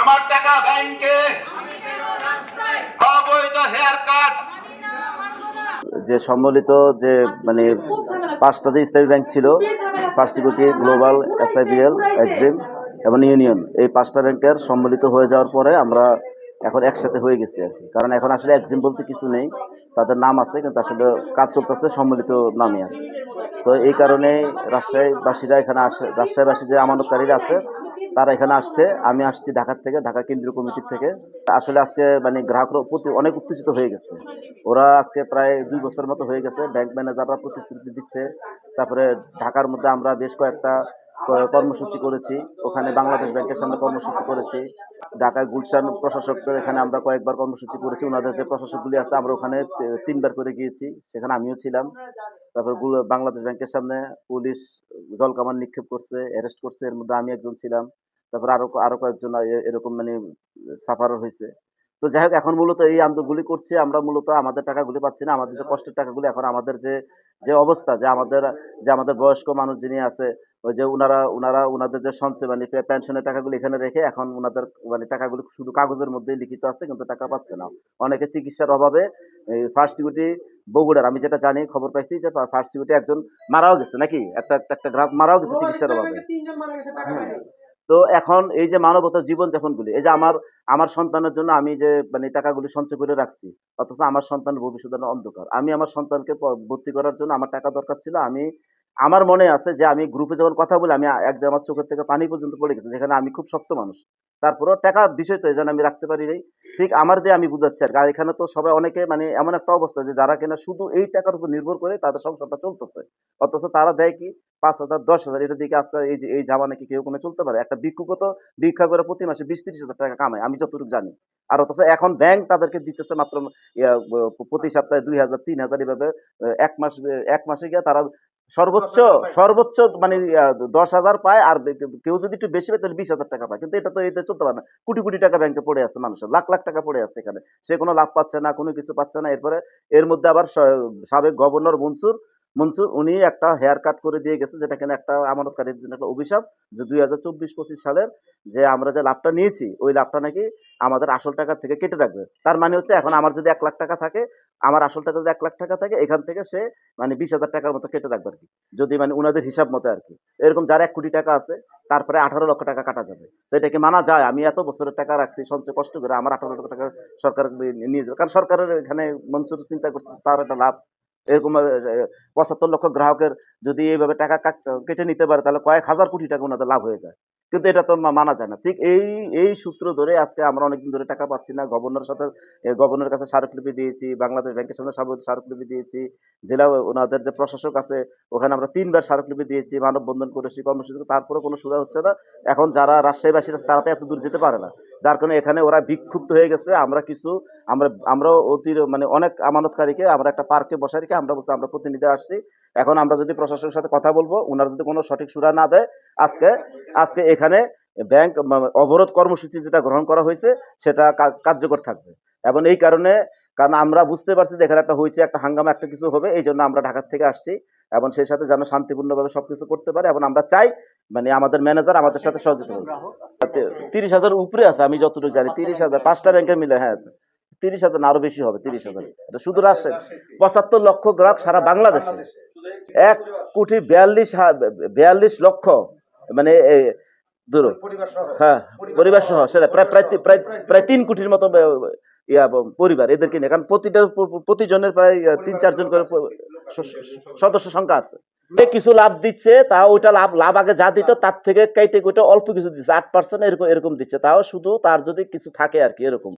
আমার টাকা ব্যাংকে, অবৈধ হেয়ার কাট। যে সম্মিলিত যে মানে পাঁচটা যে ইসলামী ব্যাংক ছিল, first security, global, SIBL, Exim এবং ইউনিয়ন, এই পাঁচটা ব্যাংকের সম্মিলিত হয়ে যাওয়ার পরে আমরা এখন একসাথে হয়ে গেছি আর কি। কারণ এখন আসলে এক্সিম বলতে কিছু নেই, তাদের নাম আছে কিন্তু আসলে কাজ চলতেছে সম্মিলিত নামে আর কি। তো এই কারণে রাজশাহীবাসীরা এখানে আসে, রাজশাহীবাসী যে আমানতকারীরা আছে তারা এখানে আসছে। আমি আসছি ঢাকার থেকে, ঢাকা কেন্দ্রীয় কমিটির থেকে। আসলে আজকে মানে গ্রাহকরা প্রতি অনেক উত্তেজিত হয়ে গেছে। ওরা আজকে প্রায় 2 বছর মতো হয়ে গেছে, ব্যাংক ম্যানেজাররা প্রতিশ্রুতি দিচ্ছে। তারপরে ঢাকার মধ্যে আমরা বেশ কয়েকটা কর্মসূচি করেছি, ওখানে বাংলাদেশ ব্যাংকের সামনে কর্মসূচি করেছি। ঢাকায় গুলশান প্রশাসকের এখানে আমরা কয়েকবার কর্মসূচি করেছি, ওনাদের যে প্রশাসকগুলি আছে আমরা ওখানে 3বার করে গিয়েছি, সেখানে আমিও ছিলাম। তারপর বাংলাদেশ ব্যাংকের সামনে পুলিশ জলকামান নিক্ষেপ করছে, অ্যারেস্ট করছে, এর মধ্যে আমি একজন ছিলাম। তারপর আরো কয়েকজন এরকম মানে সাফার হয়েছে। তো যাই হোক, এখন মূলত এই আন্দোলনগুলি করছি আমরা, মূলত আমাদের টাকাগুলি পাচ্ছি না, আমাদের যে কষ্টের টাকাগুলি এখন আমাদের যে যে অবস্থা, যে আমাদের বয়স্ক মানুষ যিনি আছে, ওই যে উনাদের যে সঞ্চয় মানে পেনশনের টাকাগুলি এখানে রেখে এখন উনাদের মানে টাকাগুলি শুধু কাগজের মধ্যে লিখিত আছে কিন্তু টাকা পাচ্ছে না। অনেকে চিকিৎসার অভাবে এই ফার্স্ট সিকিউরিটি বগুড়ার, আমি যেটা জানি, খবর পাইছি যে ফার্স্ট সিকিউরিটি একজন মারাও গেছে, নাকি একটা গ্রাহক মারাও গেছে চিকিৎসার অভাবে। তো এখন এই যে মানবতার জীবনযাপনগুলি, এই যে আমার সন্তানের জন্য আমি যে মানে টাকাগুলি সঞ্চয় করে রাখছি, অথচ আমার সন্তানের ভবিষ্যতের অন্ধকার। আমি আমার সন্তানকে ভর্তি করার জন্য আমার টাকা দরকার ছিল। আমার মনে আছে যে আমি গ্রুপে যখন কথা বলি, আমি একদম আমার চোখের থেকে পানি পর্যন্ত পড়ে গেছে, যেখানে আমি খুব শক্ত মানুষ, তারপরেও টাকার বিষয় তো এই জন্য আমি রাখতে পারি নাই। ঠিক আমার দিয়ে আমি বুঝাচ্ছি আর কি। আর এখানে তো সবাই অনেকে মানে এমন একটা অবস্থা যে যারা কিনা শুধু এই টাকার উপর নির্ভর করে তাদের সংসারটা চলতেছে, অথচ তারা দেয় কি 5,000, 10,000, এটার দিকে আজকাল এই জামানে কি কেউ কোনো চলতে পারে? একটা ভিক্ষুকও তো ভিক্ষা করে প্রতি মাসে 20-30 হাজার টাকা কামায়, আমি যতটুকু জানি। আর অথচ এখন ব্যাংক তাদেরকে দিতেছে মাত্র প্রতি সপ্তাহে 2,000, 3,000 এভাবে। এক মাসে গিয়ে তারা সর্বোচ্চ সর্বোচ্চ মানে 10,000 পায়, আর কেউ যদি একটু বেশি পায় তাহলে 20,000 টাকা পায়। কিন্তু এটা তো এতে চলতে পারে না। কোটি কোটি টাকা ব্যাংকে পড়ে আছে, মানুষের লাখ লাখ টাকা পড়ে আছে এখানে, সে কোনো লাভ পাচ্ছে না, কোনো কিছু পাচ্ছে না। এরপরে এর মধ্যে আবার সাবেক গভর্নর মনসুর মনসুর উনি একটা হেয়ার কাট করে দিয়ে গেছে, যেটা কিনা একটা আমানতকারীর জন্য একটা অভিশাপ, যে 2024-25 সালের যে আমরা যে লাভটা নিয়েছি ওই লাভটা নাকি আমাদের আসল টাকা থেকে কেটে রাখবে। তার মানে হচ্ছে এখন আমার যদি 1 লাখ টাকা থাকে, আমার আসল টাকা যদি 1 লাখ টাকা থাকে, এখান থেকে সে মানে 20,000 টাকার মতো কেটে রাখবে আর কি, যদি মানে উনাদের হিসাব মতো আর কি। এরকম যার 1 কোটি টাকা আছে তারপরে 18 লক্ষ টাকা কাটা যাবে। তো এটা কি মানা যায়? আমি এত বছরের টাকা রাখছি সঞ্চয় কষ্ট করে, আমার 18 লক্ষ টাকা সরকার নিয়ে যাবে? কারণ সরকারের এখানে মনসুর চিন্তা করছে তার একটা লাভ। এরকম 75 লক্ষ গ্রাহকের যদি এইভাবে টাকা কেটে নিতে পারে, তাহলে কয়েক হাজার কোটি টাকা ওনাদের লাভ হয়ে যায়। কিন্তু এটা তো মানা যায় না। ঠিক এই সূত্র ধরে আজকে আমরা অনেকদিন ধরে টাকা পাচ্ছি না। গভর্নরের কাছে স্মারকলিপি দিয়েছি, বাংলাদেশ ব্যাংকের সামনে স্মারকলিপি দিয়েছি, জেলা ওনাদের যে প্রশাসক আছে ওখানে আমরা 3বার স্মারকলিপি দিয়েছি, মানববন্ধন করেছি, কর্মসূচি, তারপরে কোনো সুরা হচ্ছে না। এখন যারা রাজশাহীবাসী আছে তারা তো এত দূর যেতে পারে না, যার কারণে এখানে ওরা বিক্ষুব্ধ হয়ে গেছে। আমরা মানে অনেক আমানতকারীকে আমরা একটা পার্কে বসাই রেখে আমরা বলছি আমরা প্রতিনিধি আসছি, এখন আমরা যদি প্রশাসনের সাথে কথা বলবো, ওনারা যদি কোনো সঠিক সুরা না দেয়, আজকে এখানে ব্যাংক অবরোধ কর্মসূচি যেটা গ্রহণ করা হয়েছে সেটা কার্যকর থাকবে। এবং এই কারণে, কারণ আমরা বুঝতে পারছি যে এখানে একটা হয়েছে, একটা হাঙ্গামা, একটা কিছু হবে, এই জন্য আমরা ঢাকা থেকে আসছি এবং সেই সাথে যেন শান্তিপূর্ণভাবে সবকিছু করতে পারে। এবং আমরা চাই মানে আমাদের ম্যানেজার আমাদের সাথে সহযোগিতা করবে। 30,000 উপরে আছে আমি যতটুকু জানি, 30,000 5টা ব্যাংকের মিলে। হ্যাঁ, 30,000 না আরো বেশি হবে, 30,000। এটা শুধু রাজশাহী। 75 লক্ষ গ্রাহক সারা বাংলাদেশে, 1,42,00,000 মানে দূর, হ্যাঁ, পরিবার সহ সেটা প্রায় 3 কোটির মতো পরিবার এদেরকে নিয়ে। কারণ প্রতিজনের প্রায় 3-4 জন করে সদস্য সংখ্যা আছে। কিছু লাভ দিচ্ছে, তাও ওইটা লাভ আগে যা দিত তার থেকে কেটে অল্প কিছু দিচ্ছে, 8% এরকম দিচ্ছে, তাও শুধু তার যদি কিছু থাকে আর কি, এরকম।